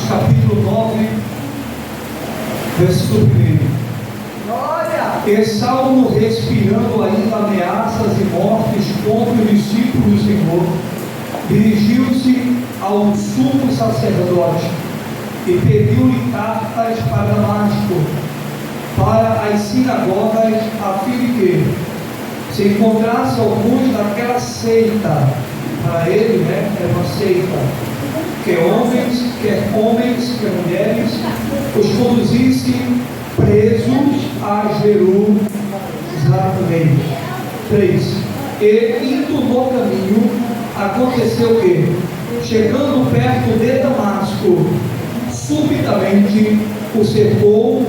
capítulo 9, versículo 1. E Saulo, respirando ainda ameaças e mortes contra o discípulo do Senhor, dirigiu-se ao sumo sacerdote e pediu-lhe cartas para Damasco, para as sinagogas, a fim de que, se encontrasse alguns daquela seita, para ele, era uma seita, quer homens, quer mulheres, os conduzisse presos a Jerusalém. 3. E indo no caminho, aconteceu que, chegando perto de Damasco, subitamente o cercou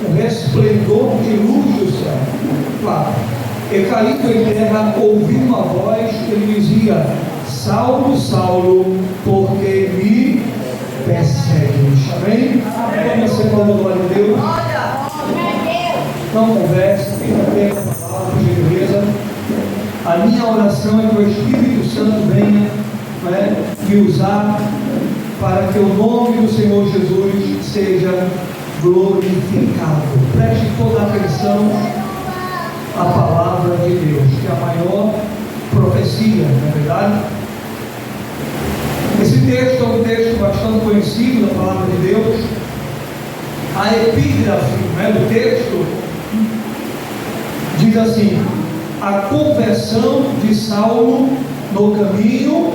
um resplendor de luz do céu. 4. E caindo em terra, ouviu uma voz que lhe dizia: Saulo, Saulo, porque me persegues? Amém? Amém. Você falou glória a Deus. Não converse, fica bem com a palavra, por gentileza. A minha oração é que o Espírito Santo venha me usar para que o nome do Senhor Jesus seja glorificado. Preste toda a atenção à palavra de Deus, que é a maior profecia, não é verdade? Esse texto é um texto bastante conhecido da palavra de Deus. A epígrafe do texto diz assim: a conversão de Saulo no caminho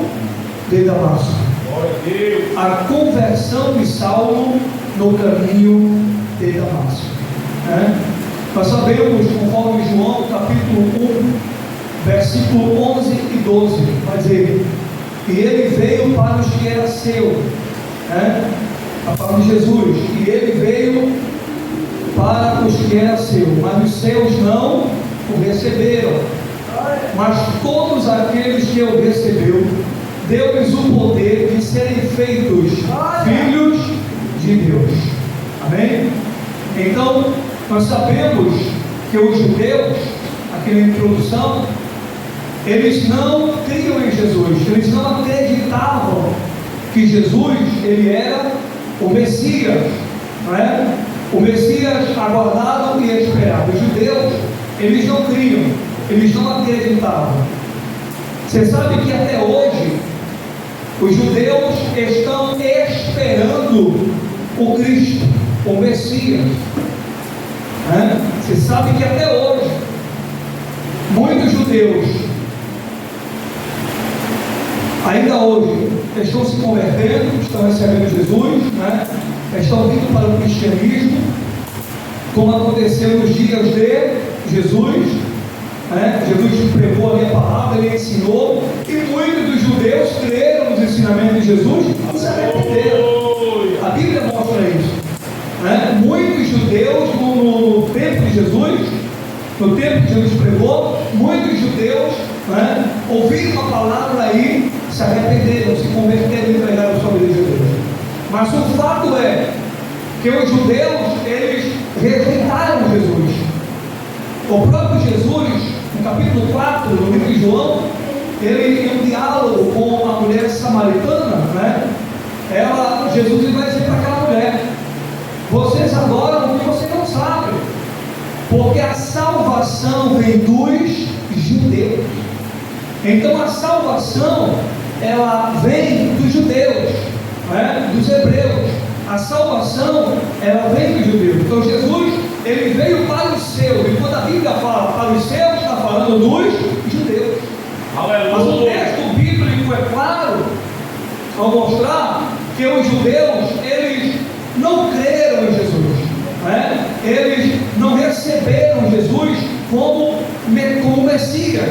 de Damasco. A conversão de Saulo no caminho de Damasco. Nós sabemos, conforme João capítulo 1, versículo 11 e 12, vai dizer: e ele veio para os que era seu, a palavra de Jesus, e ele veio para os que era seu, mas os seus não o receberam. Mas todos aqueles que o recebeu, deu-lhes o poder de serem feitos filhos de Deus. Amém? Então, nós sabemos que os judeus, aqui na introdução, eles não criam em Jesus, eles não acreditavam que Jesus, ele era o Messias, o Messias aguardado e esperado. Os judeus, eles não criam, eles não acreditavam. Você sabe que até hoje os judeus estão esperando o Cristo, o Messias. Você sabe que até hoje muitos judeus ainda hoje estão se convertendo, estão recebendo Jesus, estão vindo para o cristianismo, como aconteceu nos dias de Jesus. Jesus pregou a minha palavra, ele ensinou, e muitos dos judeus creram nos ensinamentos de Jesus e se arrependeram. A Bíblia mostra isso. Muitos judeus no tempo de Jesus, no tempo que Jesus pregou, muitos judeus ouviram a palavra e se arrependeram, se converteram e entregaram sua vida a Deus. Mas o fato é que os judeus, eles rejeitaram Jesus. O próprio Jesus, no capítulo 4 do livro de João, ele, em um diálogo com a mulher samaritana, Jesus vai dizer para aquela mulher: vocês adoram o que vocês não sabem, porque a salvação vem dos judeus. Então a salvação, ela vem dos judeus, dos hebreus. A salvação, ela vem dos judeus. Então Jesus, ele veio para os seus, e quando a Bíblia fala para os seus, está falando dos judeus. Aleluia. Mas o texto bíblico é claro ao mostrar que os judeus, eles não creram em Jesus, eles não receberam Jesus como Messias,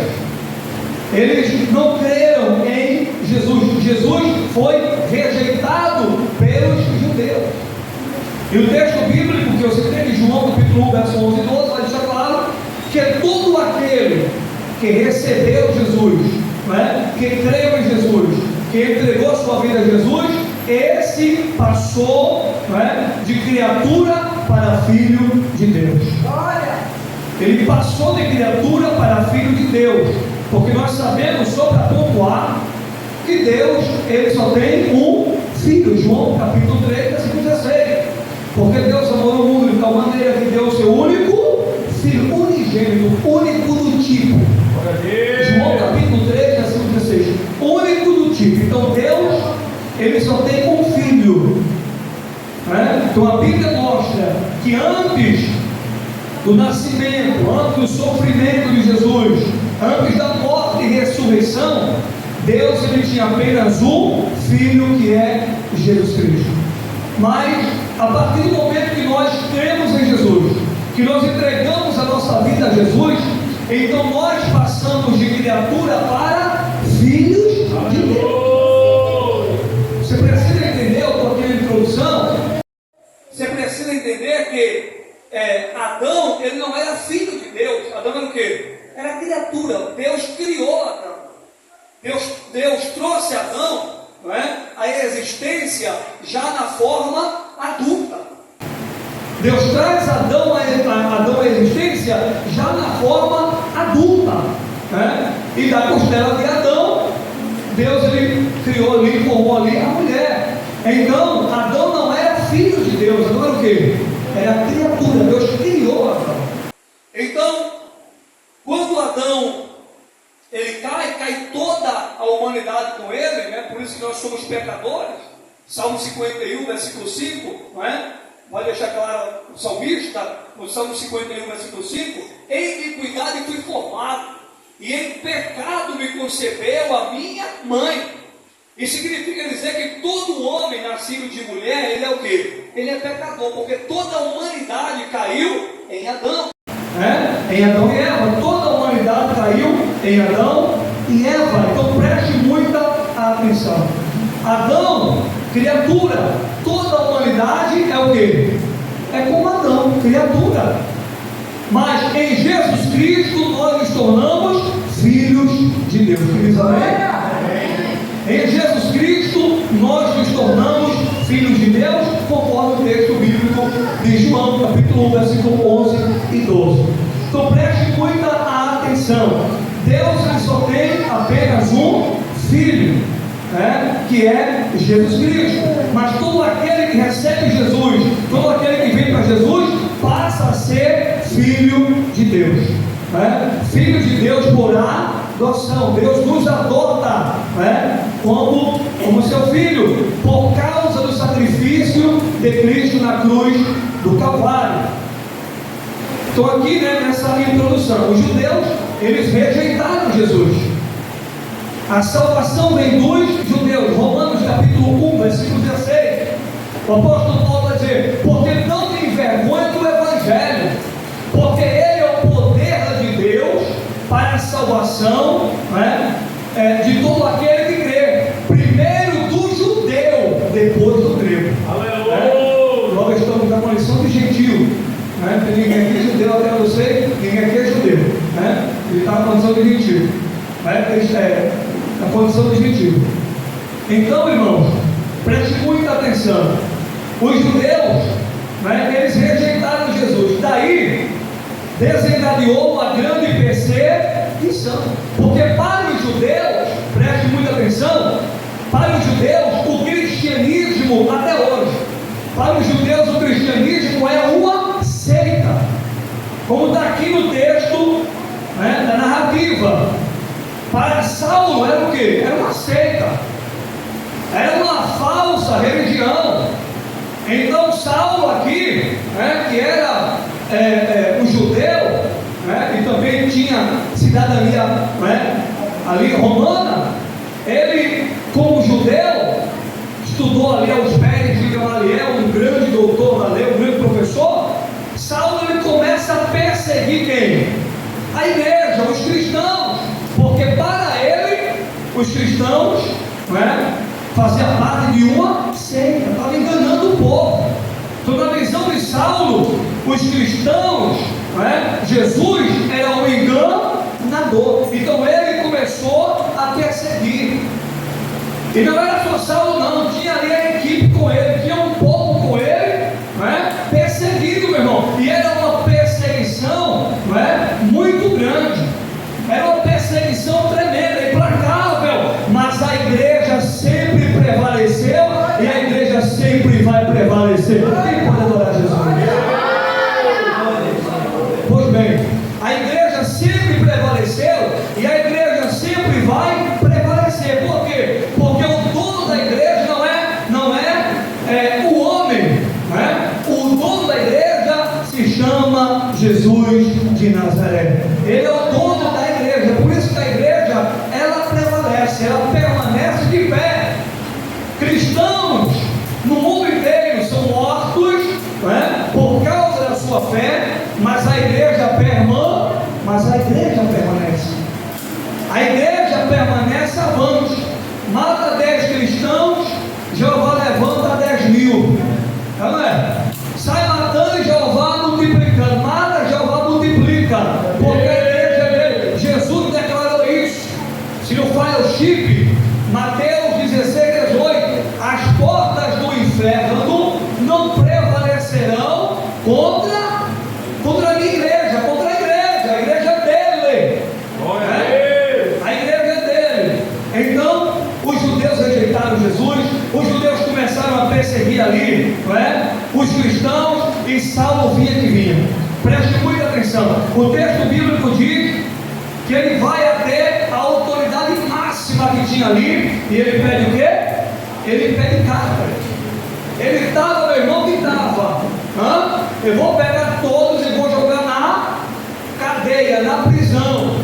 eles não creram em Jesus. Jesus foi rejeitado pelos judeus. E o texto bíblico que eu citei de João capítulo 1, verso 11 e 12 vai deixar claro que todo aquele que recebeu Jesus, que creu em Jesus, que entregou sua vida a Jesus, esse passou de criatura para filho de Deus. Ele passou de criatura para filho de Deus, porque nós sabemos, só para pontuar, que Deus, ele só tem um filho. João capítulo 3, versículo 16. Porque Deus amou o mundo de tal maneira que deu o seu único filho, unigênito, único do tipo. João capítulo 3, versículo 16. Único do tipo. Então Deus, ele só tem um filho. Então a Bíblia mostra que antes do nascimento, antes do sofrimento de Jesus, antes da morte e ressurreição, Deus ele tinha apenas um filho, que é Jesus Cristo. Mas a partir do momento que nós cremos em Jesus, que nós entregamos a nossa vida a Jesus, então nós passamos de criatura para filhos de Deus. Você precisa entender, eu estou aqui na introdução, você precisa entender que Adão, ele não era filho de Deus. Adão era o quê? Era criatura. Deus criou Adão. Deus trouxe Adão, não é, a existência já na forma adulta. Deus traz Adão à existência já na forma adulta, né? E da costela de Adão, Deus ele criou ali, formou ali a mulher. Então Adão não era filho de Deus. Adão era o quê? Era criatura. Deus criou Adão. Então, quando Adão ele cai toda a humanidade com ele, né? Por isso que nós somos pecadores. Salmo 51, versículo 5, não é? Vai deixar claro o salmista, no Salmo 51, versículo 5: em iniquidade fui formado, e em pecado me concebeu a minha mãe. Isso significa dizer que todo homem nascido de mulher, ele é o quê? Ele é pecador, porque toda a humanidade caiu em Adão. Em Adão e Eva, toda a humanidade caiu em Adão e Eva. Então preste muita atenção. Adão, criatura, toda a humanidade é o que? É como Adão, criatura. Mas em Jesus Cristo nós nos tornamos filhos de Deus. Queridos, amém? Em Jesus Cristo nós nos tornamos filhos de Deus, conforme o texto bíblico de João, capítulo 1, versículo 11 e 12. Então preste muita atenção. Deus ele só tem apenas um filho, que é Jesus Cristo. Mas todo aquele que recebe Jesus, todo aquele que vem para Jesus, passa a ser filho de Deus. Filho de Deus por adoção. Deus nos adota como seu filho, por causa do sacrifício de Cristo na cruz do Calvário. Estou aqui nessa introdução. Os judeus, eles rejeitaram Jesus. A salvação vem dos judeus. Romanos capítulo 1, versículo 16. O apóstolo Paulo vai dizer: porque não tem vergonha do Evangelho, porque ele é o poder de Deus para a salvação de todo aquele que crê, primeiro do judeu, depois do grego. Nós estamos na condição de gentio. Tem ninguém aqui é judeu, até eu sei, ninguém aqui é judeu. Ele está na condição de gentio. Na condição de gentio. Então, irmãos, preste muita atenção. Os judeus, eles rejeitaram Jesus. Daí desencadeou uma grande perseguição. Porque para os judeus, preste muita atenção, para os judeus o cristianismo, até hoje, para os judeus o cristianismo é uma seita. Como está aqui no texto, da narrativa. Para Saulo era o que? Era uma seita, era uma falsa religião. Então Saulo aqui, que era um judeu, e também tinha cidadania ali romana, ele como judeu estudou ali aos pés de Gamaliel, um grande doutor da lei, um grande professor. Saulo ele começa a perseguir quem? A igreja, os cristãos, porque para ele os cristãos faziam parte de uma seita, estavam enganando o povo. Então na visão de Saulo, os cristãos, Jesus era um enganador. Então ele começou a perseguir. E não era só Saulo não, tinha ali a equipe com ele, tinha um povo com ele, perseguido, meu irmão. E era uma perseguição muito grande. Era uma perseguição tremenda, implacável. Mas a igreja sempre prevaleceu, e a Jesus de Nazaré. Ele é o dono da igreja, por isso que a igreja, ela prevalece, ela permanece de pé. Cristãos no mundo inteiro são mortos, né, por causa da sua fé, mas a igreja permanece. A igreja permanece avante. Mata 10 cristãos, Jeová levanta 10.000. Não é? Sai matando e Jeová multiplicando. Mata, Jeová multiplica. Porque a igreja dele, Jesus declarou isso. Se não falha o chip, Mateus 16:18, as portas do inferno não prevalecerão contra a minha igreja, contra a igreja dele. A igreja dele. Então, os judeus rejeitaram Jesus, os judeus começaram a perseguir ali, não é? Os cristãos, e Saulo via que vinha. Preste muita atenção. O texto bíblico diz que ele vai até a autoridade máxima que tinha ali, e ele pede o quê? Ele pede cartas. Ele estava, meu irmão, que estava. Eu vou pegar todos e vou jogar na cadeia, na prisão.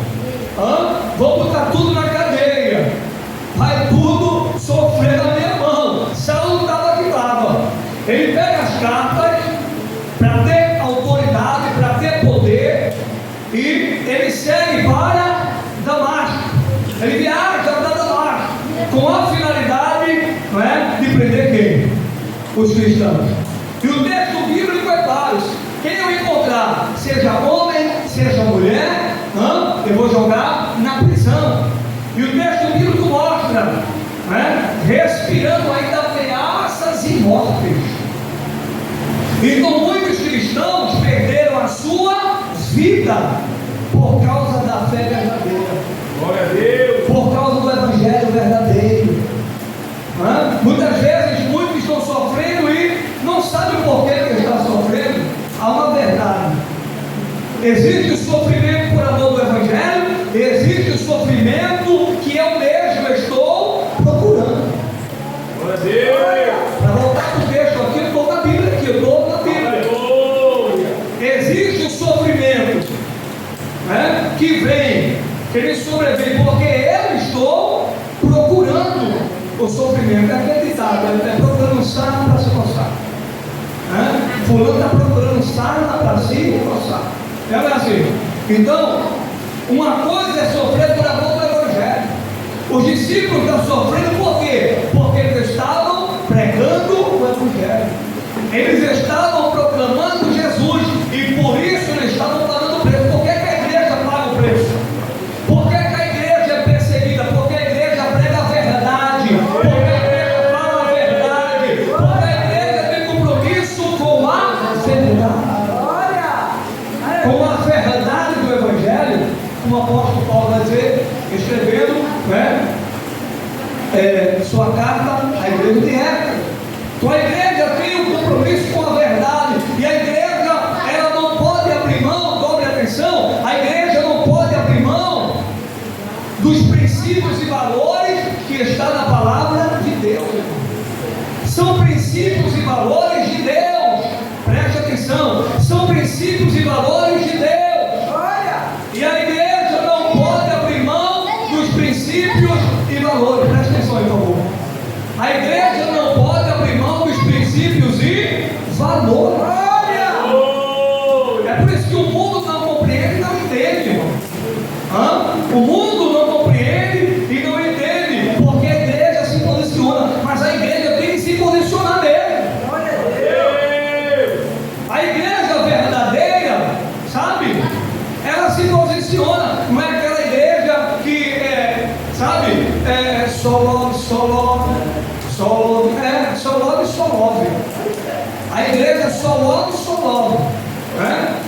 Vou botar tudo na cadeia. Vai tudo sofrer na minha mão. Saulo estava que estava. Ele pega as cartas para ter autoridade, para ter poder, e ele segue para Damasco. Ele viaja para Damasco com a finalidade, não é, de prender quem? Os cristãos. E o texto bíblico é claro: quem eu encontrar, seja homem, seja mulher, eu vou jogar na prisão. E o texto bíblico mostra, respirando ainda ameaças e mortes. Então muitos cristãos perderam a sua vida por causa da fé verdadeira. Glória a Deus. Por causa do evangelho verdadeiro. Muitas vezes muitos estão sofrendo e não sabem o porquê que está sofrendo. Há uma verdade. Existe o sofrimento por amor do evangelho, existe o sofrimento que eu mesmo estou procurando. Glória a Deus. Para voltar para o texto aqui, eu estou na Bíblia aqui, eu estou na Bíblia. Existe o sofrimento, que vem, que ele sobrevém, porque eu estou procurando o sofrimento. É acreditado, ele está procurando um sarna para se coçar. Fulano está procurando um sarna para se coçar. É assim. Então, uma coisa é sofrer por amor do evangelho. Os discípulos estão sofrendo por quê? Porque eles estavam pregando o evangelho. Eles estavam proclamando Jesus, e por isso eles estavam pagando o preço. Por que a igreja paga o preço? Por que a igreja é perseguida? Porque a igreja prega a verdade. Porque a igreja fala a verdade. Porque a igreja tem compromisso com a verdade. Com a verdade do evangelho, como o apóstolo Paulo vai dizer, escrevendo, sua carta à igreja de Éfeso. Então a igreja tem um compromisso com a verdade, e a igreja, ela não pode abrir mão, dobre atenção, a igreja não pode abrir mão dos princípios e valores que está na palavra de Deus. São princípios e valores de Deus. Preste atenção, são princípios e valores de Deus. E a igreja não pode abrir mão dos princípios e valores. Preste atenção aí, por favor. A igreja não pode abrir mão dos princípios e valores. É por isso que o mundo não compreende e não entende, irmão. O mundo não compreende e não entende, porque a igreja se posiciona, mas a igreja tem que se posicionar mesmo. A igreja verdadeira, sabe? Ela se posiciona. Não é aquela igreja que só love. A igreja só love.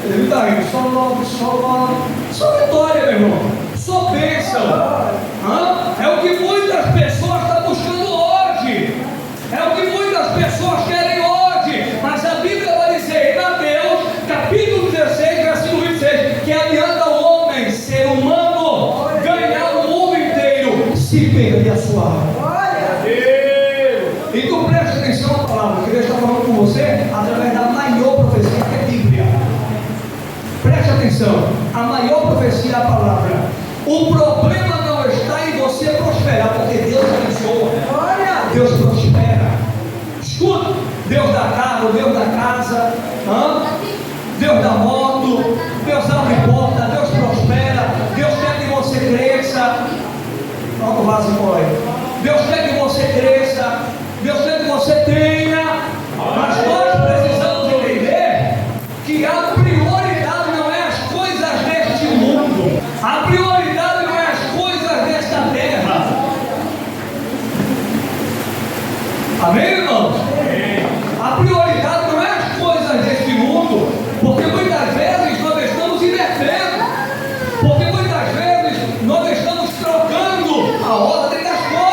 Ele está indo, só love. Só vitória, meu irmão. Só bênção. É o que muitas pessoas estão buscando hoje. É o que muitas pessoas querem hoje. Mas a Bíblia vai dizer em Mateus, capítulo 16, versículo 26, que adianta o homem, ser humano, ganhar o mundo inteiro, se perder a sua alma. Então preste atenção à palavra que Deus está falando com você através da maior profecia, que é a Bíblia. atenção, a maior profecia é a palavra. O problema não está em você prosperar, porque Deus abençoa, Deus prospera. Escuta, Deus da casa, Deus da casa, Deus da moto, Deus abre porta, Deus prospera, Deus quer que você cresça. Olha o vaso por aí. Deus quer que você cresça, Deus quer que você tenha, mas nós precisamos entender que a prioridade não é as coisas deste mundo, a prioridade não é as coisas desta terra. Amém, irmãos? A prioridade não é as coisas deste mundo, porque muitas vezes nós estamos invertendo, porque muitas vezes nós estamos trocando a ordem das coisas.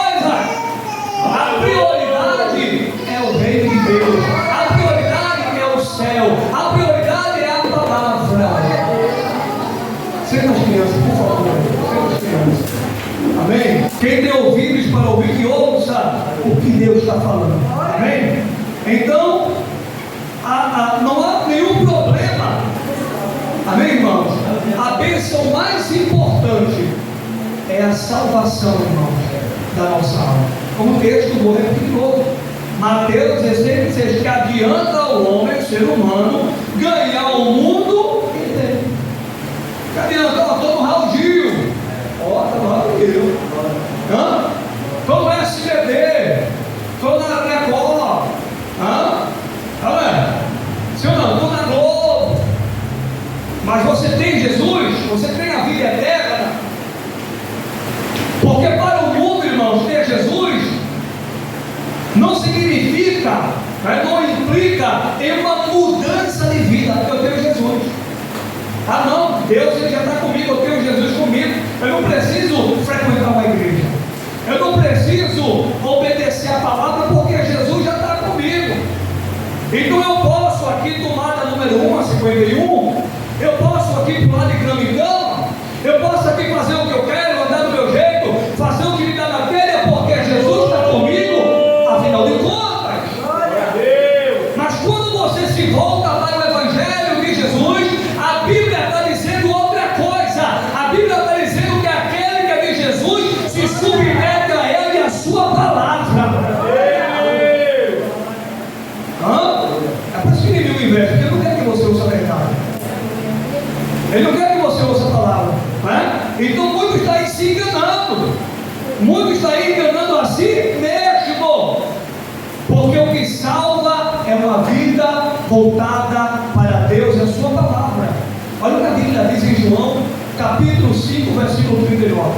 A prioridade é o reino de Deus, a prioridade é o céu, a prioridade é a palavra. Senta as crianças, por favor, senta as crianças. Amém? Quem tem ouvidos para ouvir, que ouça o que Deus está falando. Amém? Então, não há nenhum problema. Amém, irmãos? A bênção mais importante é a salvação, irmãos, da nossa alma. Como o texto, vou repetir de novo. Mateus 16, que adianta ao homem, o ser humano, ganhar o mundo inteiro. Que adianta? Estou no Raul Gil. Está no Raul Gil. Estou no SBT. Estou na Record. Se eu não, estou na Globo. Mas você tem Jesus, você tem a vida eterna. Porque para o mundo, irmãos, ter Jesus não significa, não implica em uma mudança de vida, porque eu tenho Jesus. Não, Deus ele já está comigo, eu tenho Jesus comigo. Eu não preciso frequentar uma igreja, eu não preciso obedecer a palavra, porque Jesus já está comigo. Então eu posso aqui tomar a número 1, a 51, eu posso aqui pular de cama em cama, eu posso aqui fazer o que eu quero, andar do meu jeito, fazer o que me dá na telha, porque Jesus está comigo, afinal de contas. Mas quando você se volta para o Evangelho de Jesus, a Bíblia está dizendo outra coisa. A Bíblia está dizendo que aquele que é de Jesus se submete a Ele e a sua palavra. É por isso que ele me inveja, porque ele não quer que você use a verdade. Ele não quer que você use a palavra, Então muitos estão aí se enganando. Muitos estão aí enganando a si mesmo. Porque o que salva é uma vida voltada para Deus e a sua palavra. Olha o que a Bíblia diz em João, capítulo 5, versículo 39.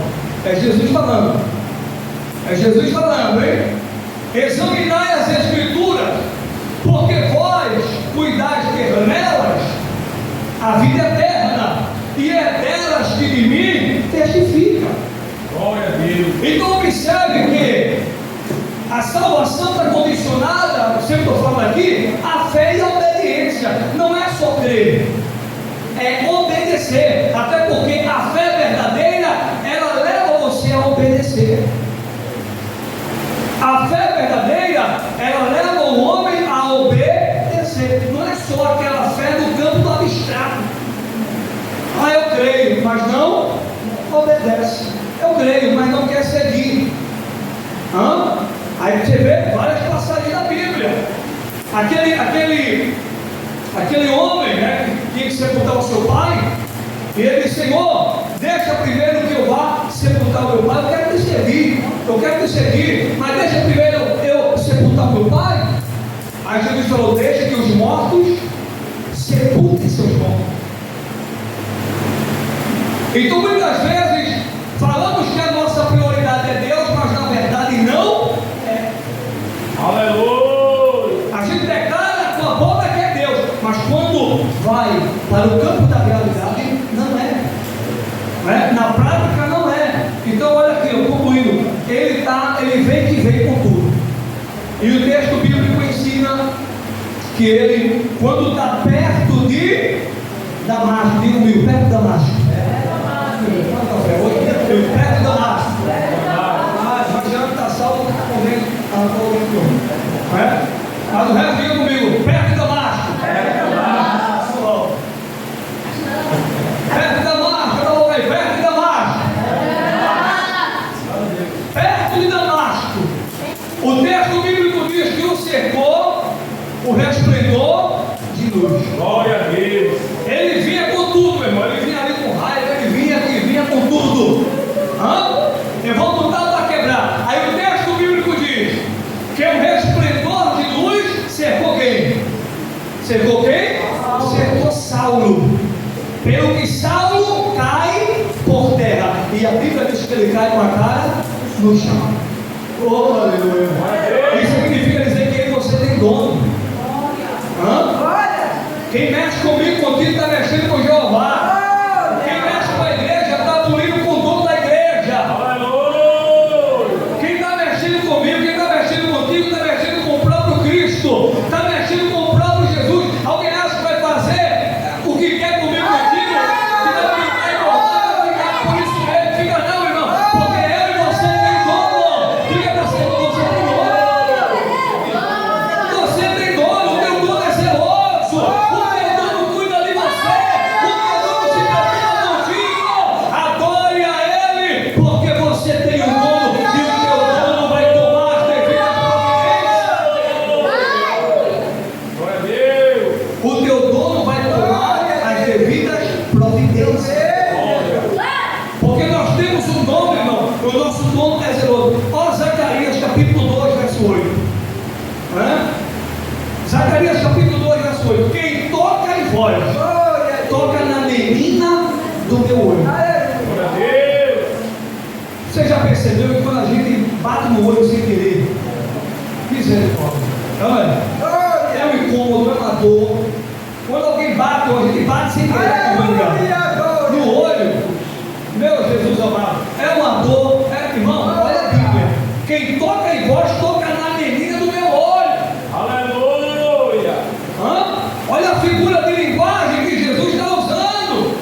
É Jesus falando. É Jesus falando, hein? Examinai as Escrituras, porque vós cuidais ter nelas a vida eterna, e é delas que de mim testifica. Glória a Deus. Então observe que a salvação está condicionada, sempre estou falando aqui, a fé e a obediência. Não é só crer, é obedecer. Até porque a fé verdadeira, ela leva você a obedecer. A fé verdadeira, ela leva o homem a obedecer. Não é só aquela fé do campo do abstrato. Eu creio, mas não obedece. Eu creio, mas não quer seguir. Aí você vê várias passagens da Bíblia. Aquele homem, que tinha que sepultar o seu pai, e ele disse: Senhor, deixa primeiro que eu vá sepultar o meu pai. Eu quero te seguir, mas deixa primeiro eu sepultar o meu pai. Aí Jesus falou: deixa que os mortos sepultem seus mortos. Então muitas vezes falamos que a nossa prioridade é Deus, mas na verdade não é. Aleluia! A gente declara com a boca que é Deus, mas quando vai para o campo da realidade, não é. Na prática não é. Então olha aqui, eu concluindo. Ele vem que vem com tudo. E o texto bíblico ensina que ele, quando está perto de Damasco, diga comigo, perto de Damasco. Perto de Damasco. Mas já está salvo, está correndo. Mas o resto diga comigo, perto de Damasco. o resplendor de luz. Glória a Deus. Ele vinha com tudo, meu irmão. Ele vinha ali com raiva, ele vinha com tudo. Eu vou botar para quebrar. Aí o texto bíblico diz que o resplendor de luz cercou quem? Cercou quem? Cercou Saulo. Pelo que Saulo cai por terra. E a Bíblia diz que ele cai com a cara no chão. Oh, aleluia. Isso significa dizer que você tem dono. Quem mexe comigo, contigo, está mexendo com Jeová. Quem mexe com a igreja, está punindo com o dono da igreja. Quem está mexendo comigo, quem está mexendo contigo, está mexendo com o próprio Cristo. Está mexendo com o próprio Jesus. Alguém acha que vai fazer o que quer comigo, contigo? Que não ficar importante, ficar por isso mesmo. Fica não, irmão. Porque eu e você tem dono. Diga para você que você tem dono. Você tem dono, o teu dono é zeloso. Porque nós temos um dono, irmão. O nosso dono é zeloso. Ó, Zacarias capítulo 2, verso 8. Zacarias capítulo 2, verso 8. Quem toca em vós, toca na menina do meu olho. Você já percebeu que quando a gente bate no olho sem querer, misericórdia, não é? É um incômodo, é uma dor. Quando alguém bate, a gente bate sem querer. No olho, meu Jesus amado, é uma dor, irmão, olha a Bíblia. Quem toca em vós, toca na menina do meu olho. Aleluia. Olha a figura de linguagem que Jesus está usando.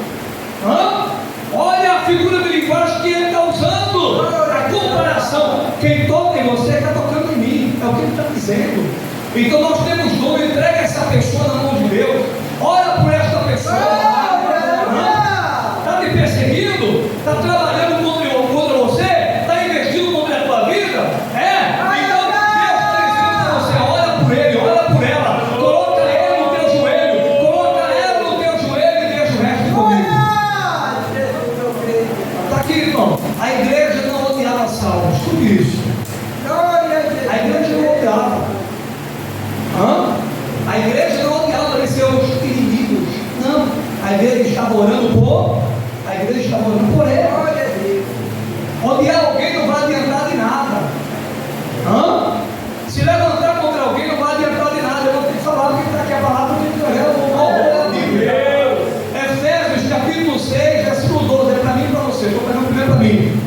Olha a figura de linguagem que ele está usando. A comparação. Quem toca em você está tocando em mim. É o que ele está dizendo. Então nós temos dom, entrega essa pessoa na mão de Deus. Ora por esta pessoa. Está te perseguindo? Está trabalhando contra você? Está investindo contra a tua vida? Então Deus está dizendo para você: ora por ele, ora por ela. Coloca ele no teu joelho, coloca ela no teu joelho e deixa o resto comigo. Está aqui, irmão. A igreja não odiava Saulo. Tudo isso. A igreja não odiava. A igreja não odiava os seus inimigos. Não. A igreja estava orando por. A igreja estava orando por ele. Odiar alguém não vai adiantar de nada. Se levantar contra alguém não vai adiantar de nada. Eu vou ter que falar porque está aqui a palavra que eu vou da Bíblia. Efésios capítulo 6, versículo 12. É para mim e para você. Estou pegando primeiro para mim.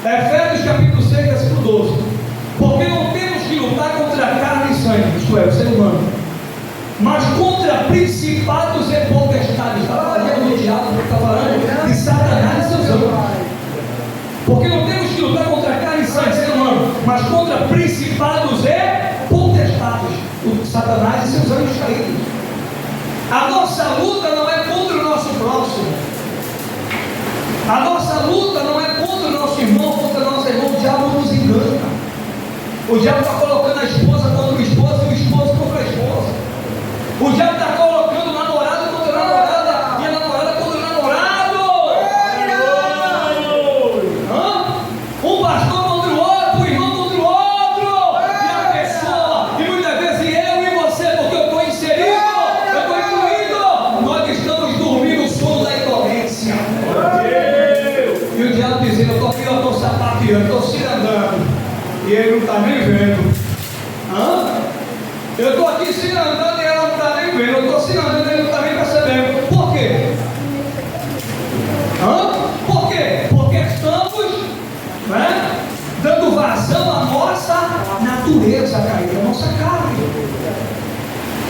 Efésios capítulo 6, versículo 12. Porque não temos que lutar contra a carne e sangue, isto é, o ser humano, mas contra principados e potestades. Está falando do diabo, está falando de Satanás e seus anjos. Porque não temos que lutar contra a carne e sangue, ser humano, mas contra principados e potestades, o Satanás e seus anjos caídos. A nossa luta não é contra o nosso próximo. A nossa luta não é contra o nosso irmão, contra o nosso irmão. O diabo nos engana. O diabo está colocando a esposa contra o esposo e o esposo contra a esposa. O diabo está colocando o namorado contra a namorada e a namorada contra o namorado. Um pastor contra o outro, o irmão contra o outro. E a pessoa, e muitas vezes eu e você, porque eu estou inserido, eu estou incluído, nós estamos dormindo o sono da indolência. E o diabo dizendo: eu estou aqui, eu estou sapateando, estou se andando. E ele não está nem vendo. Eu estou aqui se andando e ela não está nem vendo. Eu estou se andando e ele não está nem percebendo. Por quê? Por quê? Porque estamos dando vazão à nossa natureza caída, à nossa carne.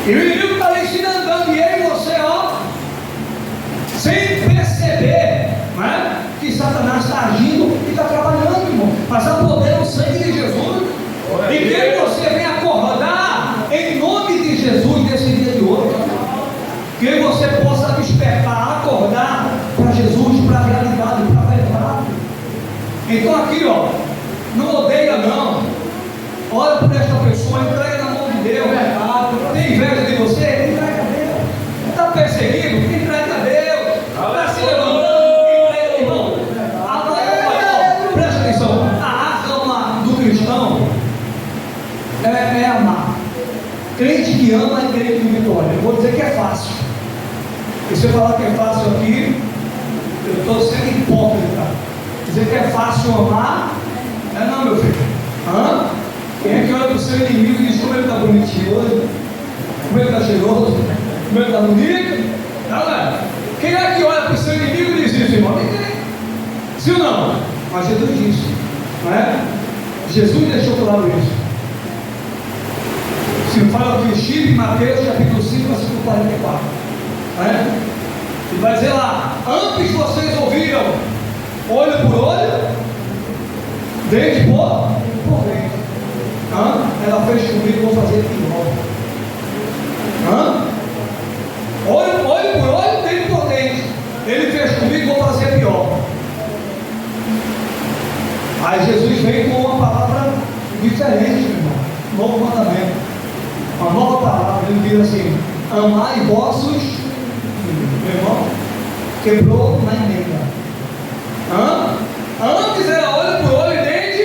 E o inimigo está ali se andando. E eu e você, sem perceber, que Satanás está agindo e está trabalhando, irmão. Mas há poder no sangue de Jesus. E que você venha acordar em nome de Jesus nesse dia de hoje. Que você possa despertar, acordar para Jesus, para a realidade, para a verdade. Então aqui, não odeia não. Ora por esta pessoa, entrega na mão de Deus. Tem ama a igreja de Vitória. Eu vou dizer que é fácil. E se eu falar que é fácil aqui, eu estou sendo hipócrita. Dizer que é fácil amar, não, meu filho. Quem é que olha para o seu inimigo e diz como ele está bonitinho hoje? Como ele está cheiroso? Como ele está bonito? Não é? Quem é que olha para o seu inimigo e diz isso, irmão? Ninguém. Sim ou não? Mas Jesus disse, não é? Jesus deixou claro isso. Se fala aqui o Chico, Mateus capítulo 5, versículo 44. Não é? Ele vai dizer lá: antes vocês ouviram olho por olho, dente por dente. Ela fez comigo, vou fazer pior. Olho por olho, dente por dente. Ele fez comigo, vou fazer pior. Aí Jesus vem com uma palavra diferente, meu irmão. Novo mandamento. Uma nova palavra. Ele diz assim: amai vossos. Meu irmão, quebrou na emenda. Antes era olho por olho e dente.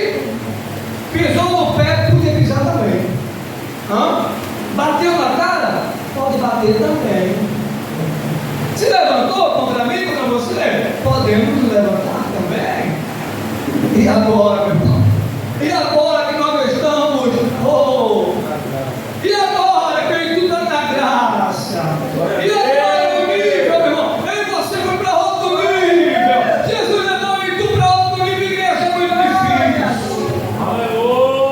Pisou no pé, podia pisar também. Bateu na cara, pode bater também. Se levantou contra mim, contra você, podemos nos levantar também. E agora, meu irmão? E agora que nós estamos? E agora que eu tudo na graça? E agora o nível, meu irmão? Eu e você foi para outro nível. Jesus levou em tu para outro nível, igreja é muito difícil.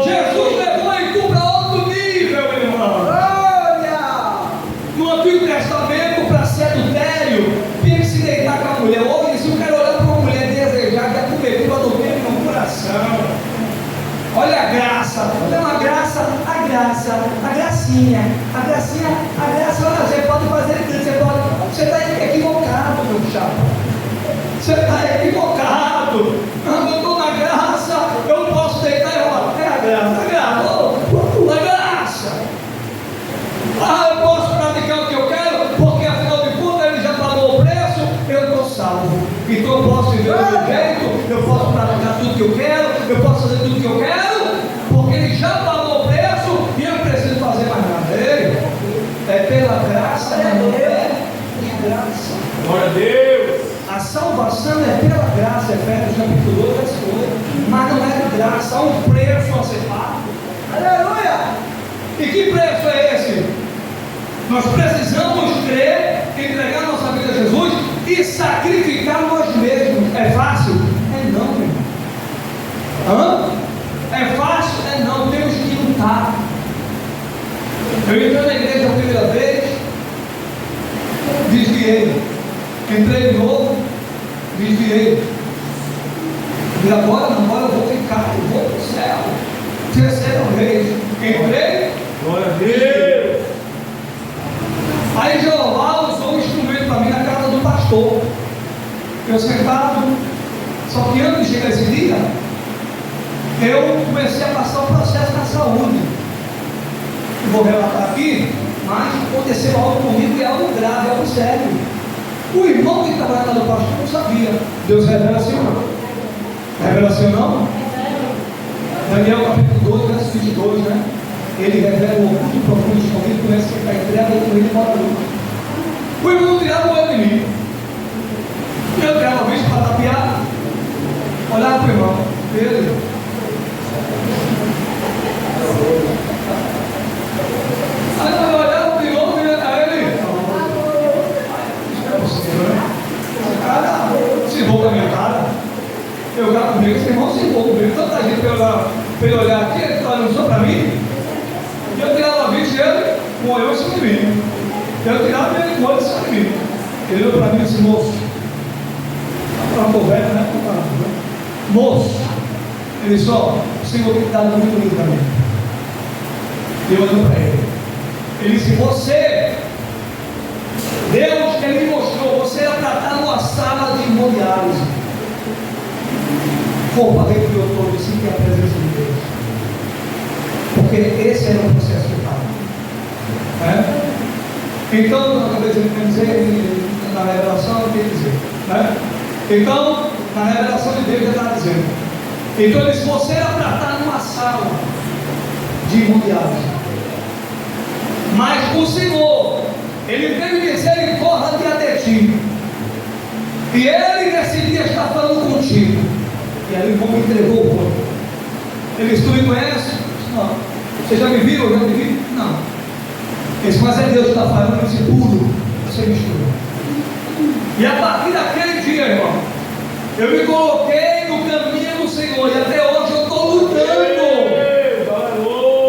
Jesus levou em tu para outro nível, meu irmão. No Antigo Testamento, para ser adultério, tinha que se deitar com a mulher. Hoje, se eu quero olhar para uma mulher desejada, é comer tudo adultério no coração. Olha a graça, não a graça, a gracinha, a graça, olha, você pode fazer tudo, você está equivocado, meu chapa. Você está equivocado. Eu estou na graça, eu não posso deitar e rolar. É a graça, a graça. Eu posso praticar o que eu quero, porque afinal de contas ele já pagou o preço, eu estou salvo. Então eu posso viver do meu jeito, eu posso praticar tudo que eu quero, eu posso fazer tudo que eu quero, porque ele já pagou o preço e eu não preciso fazer mais nada. É pela graça, não é de graça. Glória a Deus. A salvação é pela graça, Efésios capítulo 2, versículo 8, mas não é de graça, há um preço a ser pago. Aleluia! E que preço é esse? Nós precisamos crer, entregar nossa vida a Jesus e sacrificar nós mesmos. É fácil? É não, meu irmão. É fácil? É não, temos que lutar. Eu entrei na igreja a primeira vez, desviei. Entrei de novo, desviei. E agora eu vou ficar, eu vou para o céu. Terceira vez, entrei. Glória a Deus. Aí Jeová usou um instrumento para mim na casa do pastor. Eu sentado, só que antes de chegar esse dia, eu comecei a passar o processo da saúde. Vou relatar aqui, mas aconteceu algo comigo e é algo grave, algo sério. O irmão que estava na casa do pastor não sabia. Deus revela assim ou não? Revela assim ou não? Daniel capítulo 12, verso 22, né? Ele revela o oculto profundo escondido, começa a ficar entrega com ele para a luz. O irmão tirava o olho de mim. Eu tirava a vista para tapear, olhava para o irmão, Pedro. Aí eu olhava para o irmão e a ele. Isso não é possível, né? Esse cara se envolve na minha cara. Eu olhava comigo, esse irmão se envolve comigo. Tanta gente para ele olhar aqui, ele está olhando só para mim. E eu tirava a vista e ele com o olho em cima de mim. Eu tirava ele com o olho em cima de mim. Ele olhou para mim e disse: moço, para o velho, né? Moço, ele disse: ó, o Senhor tem dado muito lindo para mim. Eu olhei para ele. Ele disse: você, Deus, ele me mostrou, você era para estar numa sala de hemodiálise. Vou para dentro do eu estou, disse que é a presença de Deus. Porque esse era o processo que estava. Então, na cabeça ele quer dizer, na revelação ele quer dizer. Então, na revelação de Deus ele está dizendo. Então ele disse: você era para estar numa sala de hemodiálise. Mas o Senhor, Ele teve misericórdia de ti. E Ele nesse dia está falando contigo. E aí o irmão me entregou o corpo. Ele disse: tu me conhece? Não. Você já me viu? Eu já me vi? Não. Ele disse: mas é Deus que está falando. Eu disse: puro, você mistura. E a partir daquele dia, irmão, eu me coloquei no caminho do Senhor. E até hoje eu estou lutando.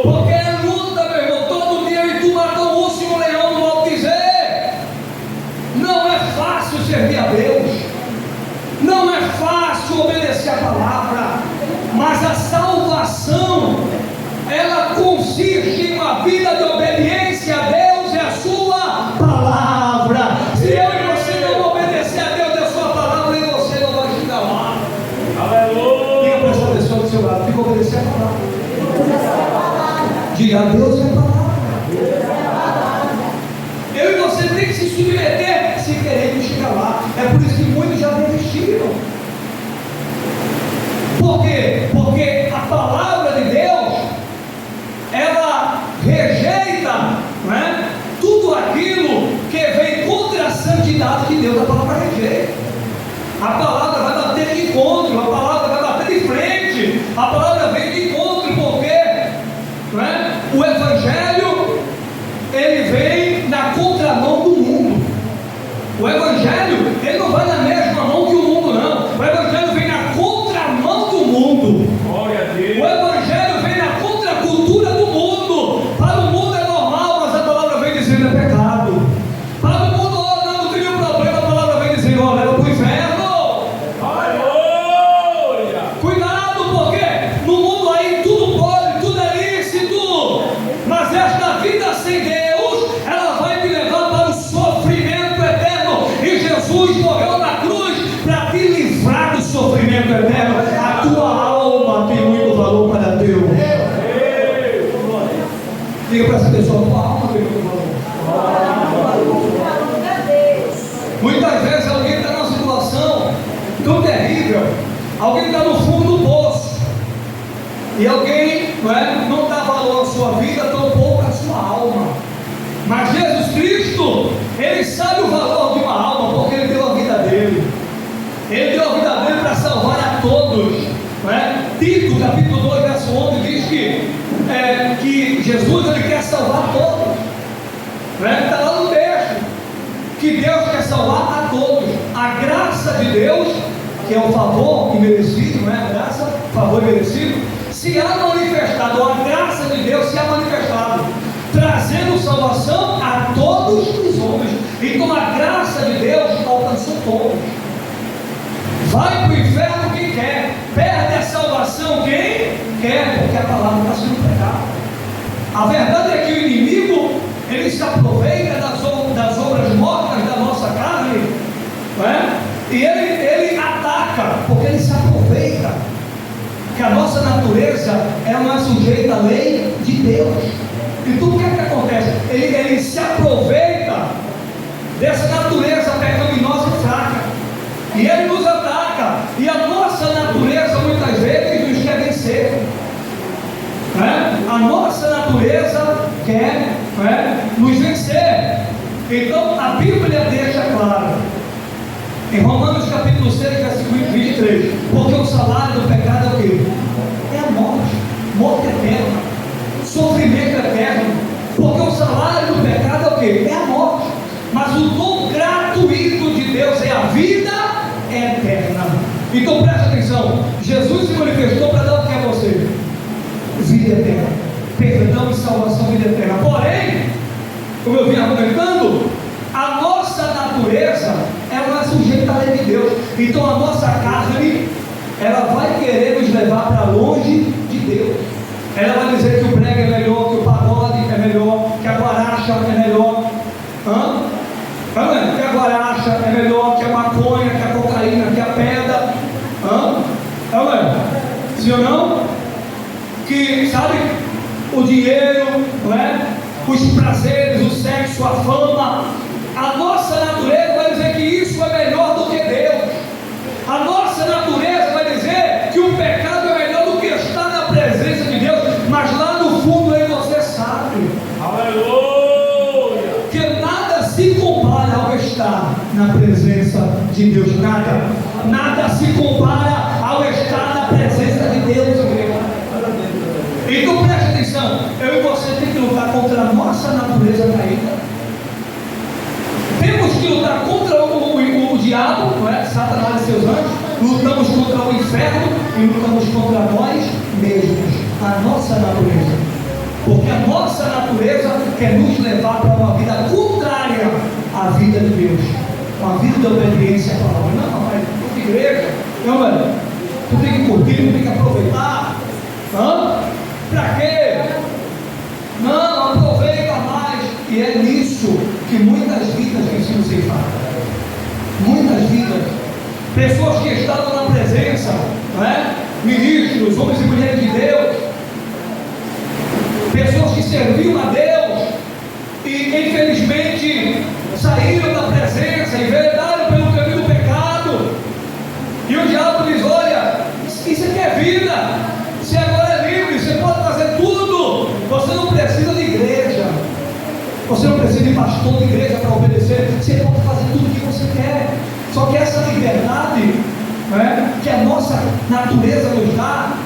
Porque é luta, meu irmão. Todo dia eu e tu matou um urso e um leão no alto dizer. Não é fácil servir a Deus. Não é fácil obedecer a palavra. Mas a salvação, ela consiste em uma vida de obediência a Deus e a sua palavra. Se eu e você não obedecer a Deus e a sua palavra, e você não vai chegar lá. Aleluia. Diga para essa pessoa do seu lado: tem que obedecer a palavra. Diga: a Deus é a palavra. Eu e você tem que se submeter se queremos chegar lá. É por isso que muitos já desistiram. Por quê? Porque a palavra de Deus, ela rejeita, não é, tudo aquilo que vem contra a santidade de Deus. A palavra rejeita. A palavra vai bater de encontro, a palavra vai bater de frente, a palavra vem de encontro, porque, não é, o Evangelho, ele vem na contramão do mundo. O Evangelho, ele não vai na mesma mão que o mundo, não. O Evangelho vem na contramão do mundo. Glória a Deus. O Evangelho vem na contracultura do mundo. Para o mundo é normal, mas a palavra vem dizendo é pecado. Para o mundo, não tem nenhum problema, a palavra vem dizendo: ó, leva para o inferno. Aleluia. Cuidado, porque no mundo aí tudo pode, tudo é lícito. Mas esta vida sem Deus, ela vai te levar para o sofrimento eterno. E Jesus morreu na cruz para te livrar do sofrimento eterno. A tua alma tem muito valor para Deus. Diga para essa pessoa: tua alma tem muito valor. Muitas vezes alguém está numa situação tão terrível, alguém está no fundo do poço, e alguém não dá valor à sua vida, tão pouco à sua alma. Mas Jesus Cristo, Ele sabe o valor de uma alma, porque Ele deu a vida dele. Ele deu a vida dele para salvar a todos. Tito, capítulo 2, verso 11, diz que Jesus, Ele quer salvar todos. Está lá no texto, que Deus quer salvar a todos. A graça de Deus, que é o favor imerecido, a graça, favor imerecido, se há manifestado, ou a graça de Deus se há manifestado, trazendo salvação a todos os homens. Então a graça de Deus alcançou todos. Vai para o inferno quem quer, perde a salvação quem quer, porque a palavra está sendo pregada. A verdade é que o inimigo, ele se aproveita das obras mortas da nossa carne, e ele ataca, porque ele se aproveita que a nossa natureza não é sujeita à lei de Deus. Então o que é que acontece? Ele se aproveita dessa natureza pecaminosa e fraca, e ele nos ataca, e a nossa natureza muitas vezes nos quer vencer. A nossa natureza quer nos vencer. Então a Bíblia deixa claro, em Romanos capítulo 6, versículo 23, porque o salário do pecado é o quê? É a morte, morte eterna, sofrimento eterno. Porque o salário do pecado é o quê? É a morte. Mas o dom gratuito de Deus é a vida eterna. Então preste atenção, Jesus se manifestou para dar o que a você? Vida eterna, perdão e salvação, vida eterna. Porém, como eu vim argumentando, a nossa natureza, ela é sujeita à lei de Deus. Então a nossa carne, ela vai querer nos levar para longe de Deus. Ela vai dizer que o brega é melhor, que o pagode é melhor, que a guaracha é melhor, que a guaracha é melhor, que a maconha, que a cocaína, que a pedra, sim ou não? Que, sabe, o dinheiro, os prazeres, o sexo, a fama. A nossa natureza vai dizer que isso é melhor do que Deus. A nossa natureza vai dizer que o pecado é melhor do que estar na presença de Deus. Mas lá no fundo aí você sabe. Aleluia. na presença de Deus. Nada se compara ao estar na presença de Deus. Então preste atenção, eu e você temos que lutar contra a nossa natureza caída. Temos que lutar contra o diabo, não é? Satanás e seus anjos. Lutamos contra o inferno e lutamos contra nós mesmos, a nossa natureza. Porque a nossa natureza quer nos levar para uma vida contrária à vida de Deus, uma vida de obediência à palavra. Não, mas tu de igreja, não, mano, tu tem que curtir, tu tem que aproveitar. Para quê? Não, aproveita mais. E é nisso que muitas vidas têm sido ceifadas. Muitas vidas. Pessoas que estavam na presença, não é? Ministros, homens e mulheres de Deus, pessoas que serviam a Deus e infelizmente saíram da presença, enveredaram pelo caminho do pecado, e o diabo diz: olha, isso aqui é vida, você agora é livre, você pode fazer tudo, você não precisa de igreja, você não precisa de pastor de igreja para obedecer, você pode fazer tudo o que você quer. Só que essa liberdade, né, que a nossa natureza nos dá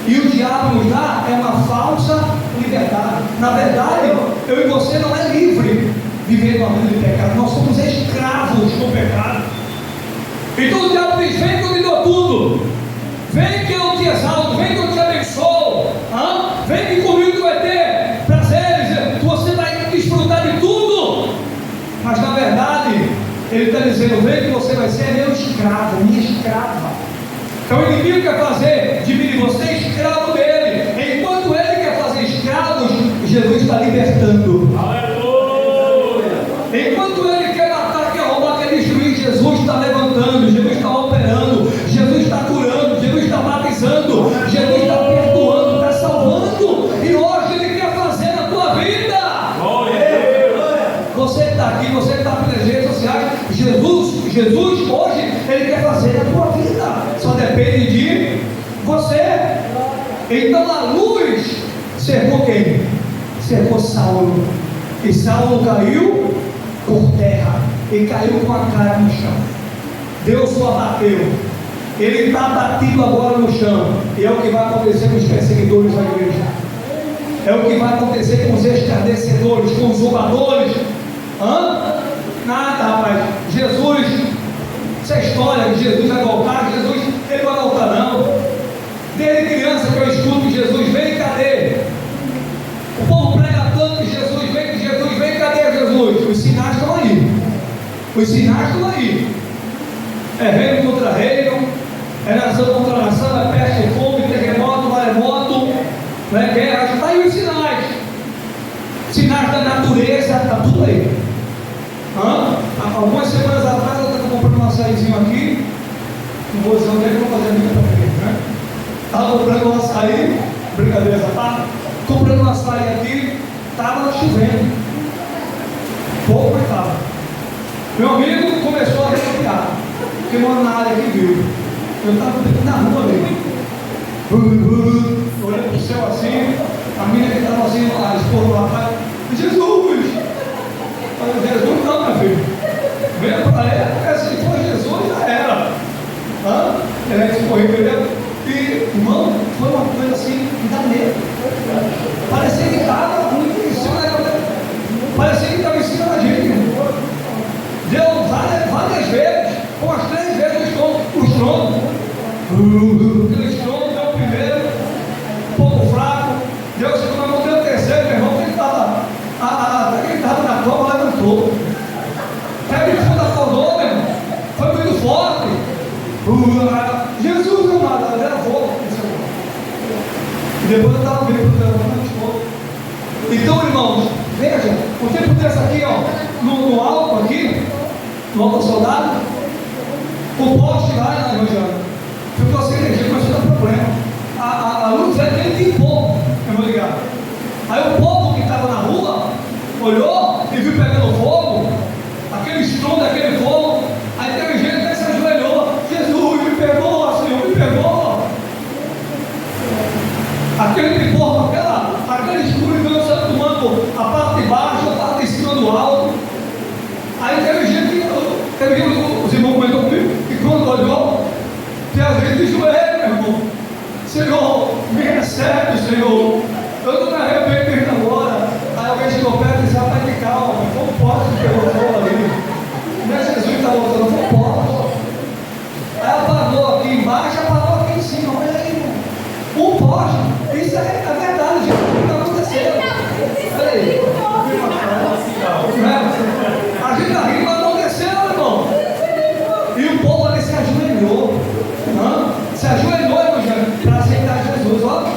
e o diabo nos dá, é uma falsa liberdade. Na verdade, eu e você não é livre vivendo uma vida de pecado, nós somos escravos do pecado. Então o diabo diz: vem que eu te dou tudo, vem que eu te exalto, vem que eu te abençoo, vem que comigo tu vai ter prazeres, você vai desfrutar de tudo. Mas na verdade ele está dizendo: vem que você vai ser meu escravo, minha escrava. Então o inimigo quer fazer de mim e você escravo dele. Enquanto ele quer fazer escravos, Jesus está libertando. Aleluia! Enquanto ele quer matar, quer roubar, quer destruir, Jesus está levantando, Jesus está operando, Jesus está curando, Jesus está batizando, Jesus está perdoando, está salvando. E hoje ele quer fazer na tua vida. Você está aqui, você está pelas redes sociais, Jesus hoje ele quer fazer na tua vida, só depende de você. Então a luz cercou quem? Cercou Saulo, e Saulo caiu por terra, e caiu com a cara no chão. Deus o abateu, ele está abatido agora no chão, e é o que vai acontecer com os perseguidores da igreja, é o que vai acontecer com os escarnecedores, com os zombadores. Nada, rapaz. Jesus, essa história de Jesus vai voltar, Jesus, ele não vai voltar não. Desde criança que eu escuto Jesus vem, cadê? O povo prega tanto que Jesus vem, cadê Jesus? Os sinais estão aí. Os sinais estão aí. É reino contra reino, é nação contra nação, é peste, fome, terremoto, maremoto, não é guerra, está aí os sinais. Sinais da natureza, está tudo aí. Algumas semanas atrás eu estava comprando um açaizinho aqui, não vou dizer onde é que eu vou fazer a minha para frente, né? Estava comprando um açaí, brincadeira essa parte, comprando um açaí aqui, estava chovendo, pouco mas estava. Meu amigo começou a respirar, porque mora na área que viu. Eu estava na rua ali, olhando para o céu assim, a menina que estava assim, a esposa lá atrás, Jesus! Jesus não, meu filho. Veio para ela, porque se for Jesus, já era. Ele é que se correu primeiro. E, irmão, foi uma coisa assim, que dá medo. Parecia que estava muito em cima da. Parecia que estava em cima da gente. Deu várias vezes, umas 3 vezes o estrondo. Aquele estrondo deu o primeiro, um pouco fraco. Deu o segundo, mas não deu o terceiro, meu irmão, que estava. Quem estava na cama levantou. Até o fundo acordou, meu irmão. Foi muito forte. Jesus amado, era fogo. E depois eu estava vendo para o Então, irmãos, veja, o tempo desse aqui, ó, no alto aqui, no alto soldado, o poste lá na Evangelho ficou sem energia, começou a dar problema. A luz é aquele limpou, eu vou ligar. Aí o povo que estava na rua olhou e viu pegando fogo, aquele estrondo, aquele fogo. Aí teve gente que se ajoelhou: Jesus, me perdoa, Senhor, me perdoa. Aquele pipoco, aquela escuridão, sabe, tomando a parte de baixo, a parte de cima do alto. Aí teve gente que os irmãos comentam comigo, e quando olhou, tem a gente de joelho, meu irmão. Senhor, me recebe, Senhor. Eu não me arrependo agora. Aí alguém chegou perto e disse: rapaz, que calma, como pode pegou fogo ali? Não é Jesus que está voltando, como pode? Aí apagou aqui embaixo, apagou aqui em cima. Olha aí, irmão. Um poste. Isso é verdade, gente. O que está acontecendo? Olha aí. A gente está rindo, mas aconteceu, irmão. E o povo ali se ajoelhou. Se ajoelhou, evangelho, para aceitar Jesus. Ó,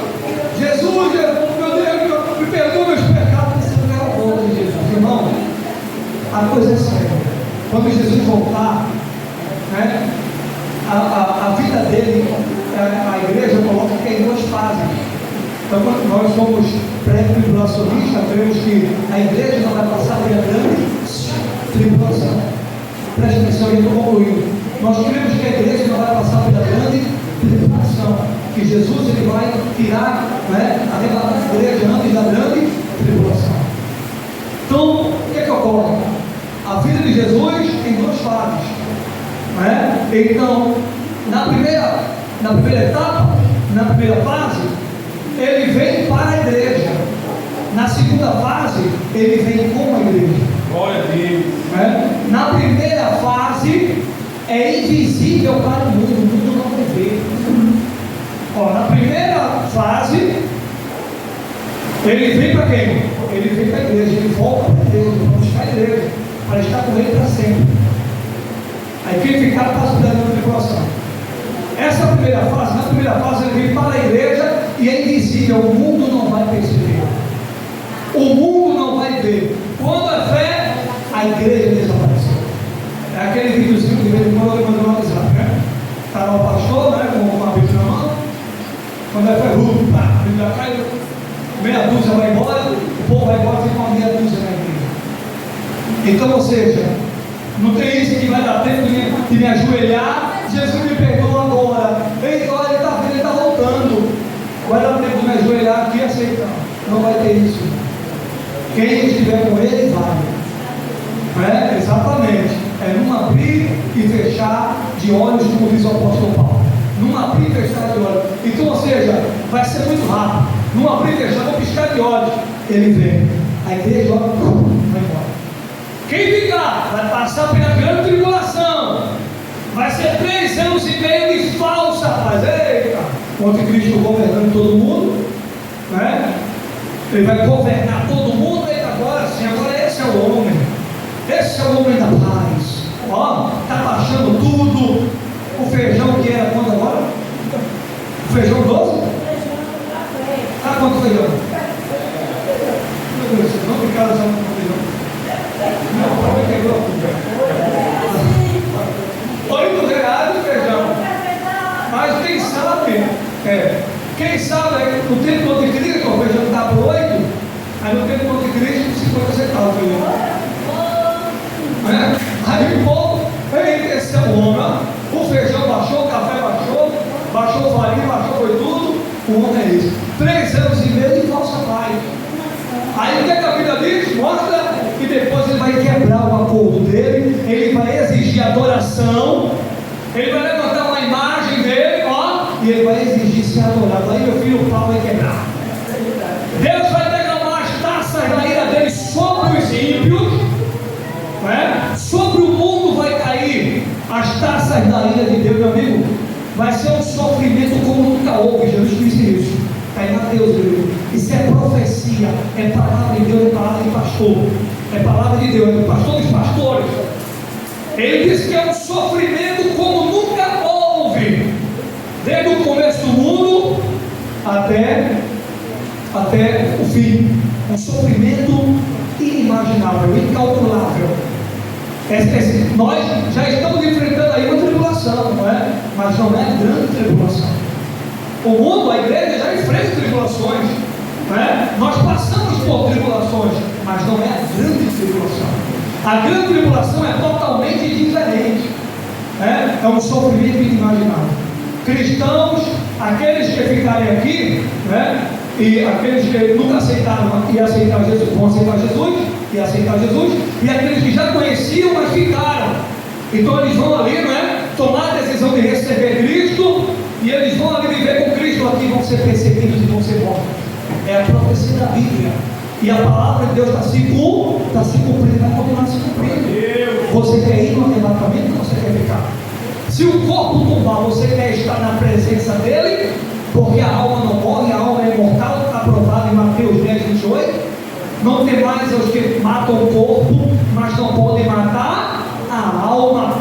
Jesus, meu Deus, me perdoa meus pecados. Você não é o povo de Jesus, irmão. A coisa é séria. Quando Jesus voltar, né, a vida dele, a igreja coloca que é em duas fases. Então, quando nós somos pré-tribulacionistas, cremos que a igreja não vai passar por uma grande tribulação. Preste atenção, eu estou concluindo. Nós cremos que a igreja não vai passar por uma grande tribulação, que Jesus ele vai tirar, né, arrebatar a igreja antes da grande tribulação. Então, o que é que ocorre? A vida de Jesus tem duas fases, né? Então, na primeira etapa, na primeira fase, ele vem para a igreja. Na segunda fase, ele vem com a igreja. Glória a Deus. Na primeira fase, é invisível para o mundo não vai ver. Na primeira fase, ele vem para quem? Ele vem para a igreja, ele volta para a igreja, para buscar a igreja, para estar com ele para sempre. Aí quem ficar passa pela tribulação. Essa primeira fase, na primeira fase, ele vem para a igreja e é invisível, o mundo não vai perceber. O mundo não vai ver. Quando é fé, a igreja desapareceu. É aquele videozinho que veio quando ele mandou no WhatsApp, né? Está lá o pastor, né? Com uma Bíblia na mão. Quando é fé, a Bíblia cai, meia dúzia vai embora, o povo vai embora, fica uma meia dúzia na igreja. Então, ou seja, não tem isso que vai dar tempo de me ajoelhar. Jesus me perdoa agora. Ei, olha, ele está vindo, ele está voltando. Vai dar tempo de me ajoelhar aqui e aceitar. Não vai ter isso. Quem estiver com ele, vai. Exatamente. É num abrir e fechar de olhos, como diz o apóstolo Paulo. Num abrir e fechar de olhos. Então, ou seja, vai ser muito rápido. Num abrir e fechar, vou piscar de olhos. Ele vem. A igreja vai embora. Quem ficar vai passar pela grande tribulação. Vai ser 3 anos e meio de falsa paz. Eita! O anticristo governando todo mundo, né? Ele vai governar todo mundo. Eita, agora sim, agora esse é o homem. Esse é o homem da paz. Ó, está baixando tudo. O feijão que era quanto agora? O feijão 12? Ah, quanto feijão? Meu Deus, não ficaram usando o feijão. Não, o pai quebrou a R$8 o feijão. Mas quem sabe, no tempo do anticristo, o feijão está por 8, aí no tempo do anticristo, 50 centavos o feijão. Aí o povo, esse é o homem, o feijão baixou, o café baixou o farinha, baixou foi tudo, o homem é esse. 3 anos e meio de falsa paz. Aí o que a Bíblia diz? Mostra que depois ele vai quebrar o acordo dele, ele vai exigir adoração, ele vai levantar uma imagem dele, e ele vai exigir ser adorado. Aí meu filho, o pau vai quebrar. Deus vai derramar as taças da ira dele sobre os ímpios, sobre o mundo vai cair as taças da ira de Deus, meu amigo. Vai ser um sofrimento como nunca houve. Jesus disse isso. Está em Mateus, isso é profecia, é palavra de Deus, é palavra de pastor, é palavra de Deus, é pastor dos pastores. Ele disse que é um sofrimento como nunca houve, desde o começo do mundo até o fim. Um sofrimento inimaginável, incalculável. Nós já estamos enfrentando aí uma tribulação, não é? Mas não é grande tribulação. O mundo, a igreja já enfrenta tribulações, não é? Nós passamos por tribulações, mas não é a grande tribulação. A grande tribulação é totalmente diferente, é um sofrimento inimaginável. Cristãos, aqueles que ficarem aqui, e aqueles que nunca aceitaram e aceitar Jesus, vão aceitar Jesus e aceitar Jesus, e aqueles que já conheciam, mas ficaram, Então eles vão ali, tomar a decisão de receber Cristo, e eles vão ali viver com Cristo aqui, vão ser perseguidos e vão ser mortos. É a profecia da Bíblia. E a palavra de Deus está se cumprindo, vai continuar se cumprindo. Você quer ir no arrebatamento ou você quer ficar? Se o corpo tombar, você quer estar na presença dele, porque a alma não morre, a alma é imortal, está aprovado em Mateus 10, 28. Não tem mais os que matam o corpo, mas não podem matar a alma.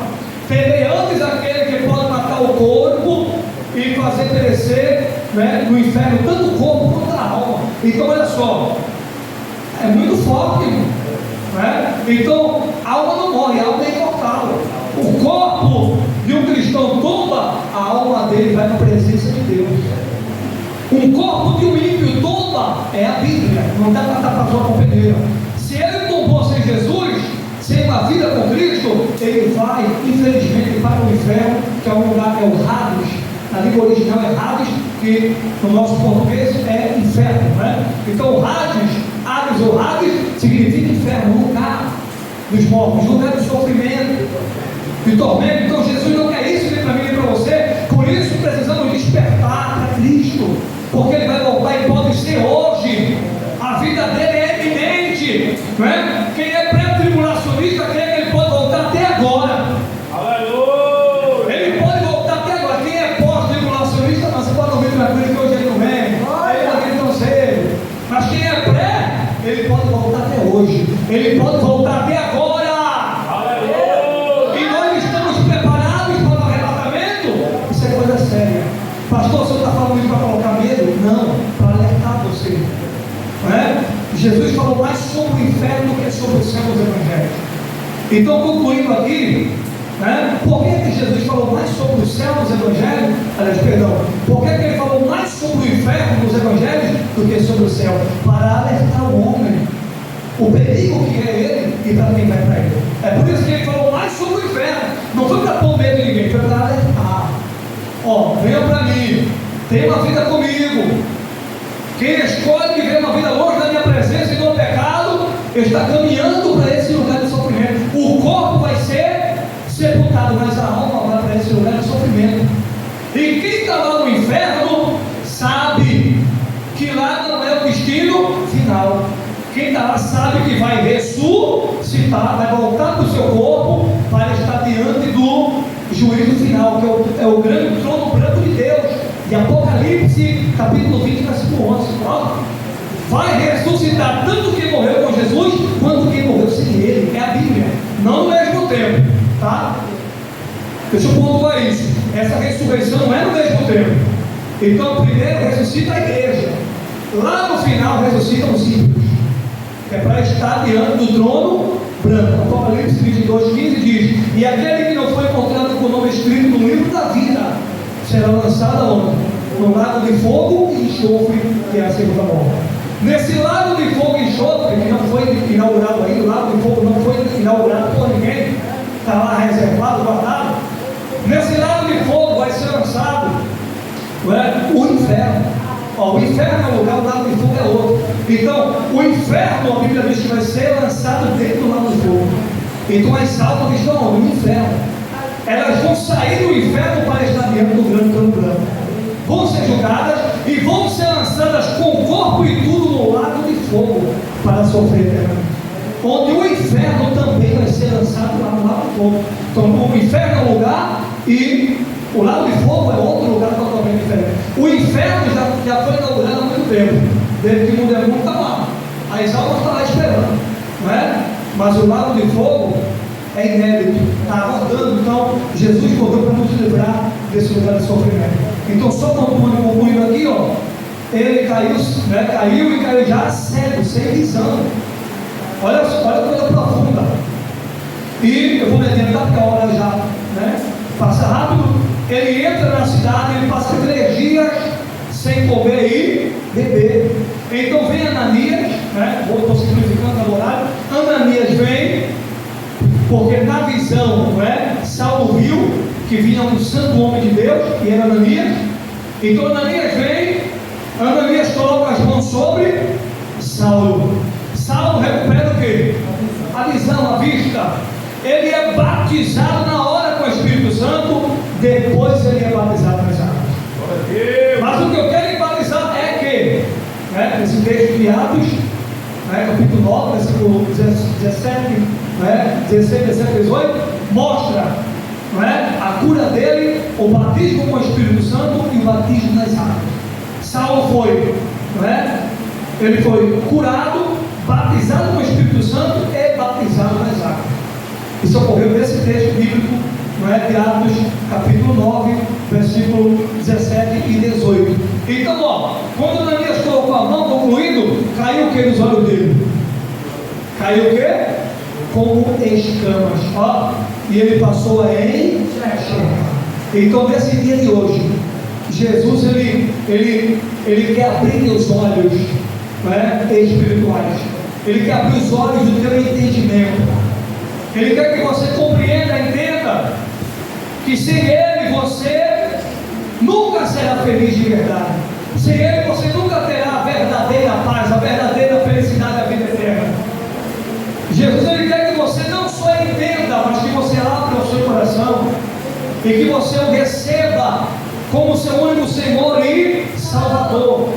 Tem antes aquele que pode matar o corpo e fazer perecer no inferno tanto o corpo quanto a alma. Então olha só, é muito forte, Então a alma não morre, a alma é imortal. O corpo de um cristão tomba, a alma dele vai na presença de Deus. Um corpo de um ímpio tomba, é a Bíblia, não dá para tapar sua companheira. Se ele tombou sem Jesus, sem uma vida com Cristo, ele vai, infelizmente, para o inferno, que é um lugar, é o Hades. Na língua original é Hades, que no nosso português é inferno, Então o Hades ou Hades significa inferno, lugar dos mortos, lugar de sofrimento, de tormento. Então Jesus não quer isso nem para mim nem para você. Por isso precisamos despertar para Cristo, porque ele vai voltar e pode ser hoje. A vida dele é eminente, Quem é pré-tribulacionista crê que ele pode voltar até agora. Aleluia! Ele pode voltar até agora. Quem é pós-tribulacionista, você pode ouvir tranquilo que hoje ele não vem, ele não vem tão cedo. Mas quem é pré, ele pode voltar até hoje, ele pode voltar até agora. E nós estamos preparados para o arrebatamento. Isso é coisa séria. Pastor, o senhor está falando isso para colocar medo? Não, para alertar você. Jesus falou mais sobre o inferno do que sobre o céu nos evangelhos. Então, concluindo aqui, por que Jesus falou mais sobre o céu nos evangelhos? Por que ele falou mais sobre o inferno nos evangelhos do que sobre o céu? Para alertar o homem, o perigo que é ele e para quem vai para ele. É por isso que ele falou mais sobre o inferno. Não foi para pôr medo de ninguém, foi para alertar. Venha para mim, tenha uma vida comigo. Quem escolhe viver uma vida longe da minha presença e do pecado, está caminhando para esse lugar de sofrimento. O corpo vai ser sepultado, mas a alma vai para esse lugar de sofrimento. E quem está lá no inferno sabe que lá não é o destino final. Quem está lá sabe que vai ressuscitar, vai voltar para o seu corpo para estar diante do juízo final, que é o grande trono branco de Deus. De Apocalipse, capítulo 20, versículo 11. Vai ressuscitar tanto quem morreu com Jesus, quanto quem morreu sem ele. É a Bíblia, não no mesmo tempo, tá? Deixa eu pontuar isso. Essa ressurreição não é no mesmo tempo. Então primeiro ressuscita a igreja, lá no final ressuscitam os ímpios, que é para estar diante do trono branco. Apocalipse 22, 15 diz: e aquele que não foi encontrado com o nome escrito no livro da vida será lançado aonde? No lago de fogo e enxofre, que é a segunda morte. Nesse lago de fogo e enxofre, que não foi inaugurado ainda, o lago de fogo não foi inaugurado por ninguém, está lá reservado, guardado. Nesse lago de fogo vai ser lançado o inferno. O inferno é um lugar, o lago de fogo é outro. Então, o inferno, a Bíblia diz que vai ser lançado dentro do lago de fogo. Então as almas estão no inferno. Elas vão sair do inferno para estar diante do grande trono branco. Vão ser julgadas e vão ser lançadas com o corpo e tudo no lago de fogo para sofrer eternamente. Onde o inferno também vai ser lançado lá no lago de fogo. Então o inferno é um lugar e o lago de fogo é outro lugar totalmente diferente. O inferno já foi inaugurado há muito tempo. Desde que o mundo é muito, está lá. As almas estão lá esperando, Mas o lago de fogo é inédito, está aguardando. Então Jesus voltou para nos livrar desse lugar de sofrimento. Então só concluindo aqui, ele caiu, caiu e caiu já cego, sem visão. Olha que coisa profunda. E eu vou me adiantar porque a hora já passa rápido. Ele entra na cidade, ele passa 3 dias sem comer e beber. Então vem Ananias, estou simplificando o horário. Ananias vem, porque na visão, Saulo viu que vinha um santo homem de Deus, que era Ananias. Então Ananias vem, Ananias coloca as mãos sobre Saulo. Saulo recupera o quê? A visão, a vista. ele é batizado na hora com o Espírito Santo, depois ele é batizado nas águas. Mas o que eu quero enfatizar é que, nesse texto de Atos, capítulo 9, versículo 17, 16, 17, 18, mostra a cura dele, o batismo com o Espírito Santo e o batismo nas águas. Saulo foi, ele foi curado, batizado com o Espírito Santo e batizado nas águas. Isso ocorreu nesse texto bíblico, de Atos, capítulo 9, versículo 17 e 18. Então, quando Ananias colocou a mão, concluindo, caiu o que nos olhos dele? Caiu o que? Como escamas, e ele passou a enxergar. Então, nesse dia de hoje, Jesus ele quer abrir os olhos espirituais, ele quer abrir os olhos do teu entendimento. Ele quer que você compreenda, entenda que sem Ele você nunca será feliz de verdade. Sem Ele você nunca terá a verdadeira paz, a verdadeira felicidade da vida eterna. Jesus ele quer que você não só entenda, mas que você abra o seu coração e que você o receba como seu único Senhor e Salvador.